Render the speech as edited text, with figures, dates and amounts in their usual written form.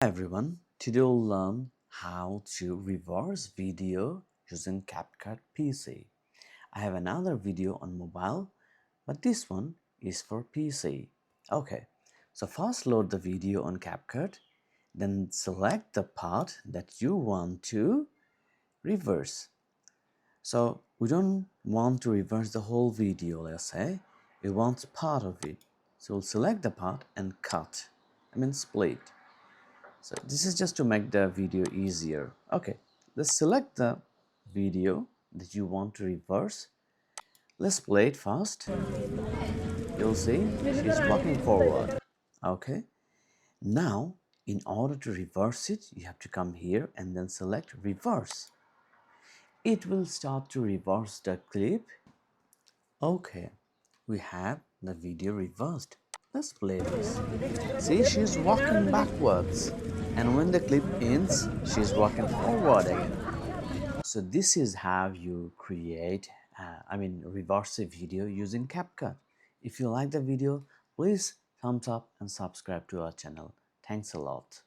Hi everyone, today we'll learn how to reverse video using CapCut PC. I have another video on mobile, but this one is for PC. Okay, so first load the video on CapCut, then select the part that you want to reverse. So we don't want to reverse the whole video, let's say. We want part of it. So we'll select the part and cut, split. So this is just to make the video easier. Okay, let's select the video that you want to reverse. Let's play it first. You'll see she's walking forward. Okay, now in order to reverse it, you have to come here and then select reverse. It will start to reverse the clip. Okay, we have the video reversed. Let's play this. See, she's walking backwards. And when the clip ends, she's walking forward again. So this is how you create, reverse a video using CapCut. If you like the video, please thumbs up and subscribe to our channel. Thanks a lot.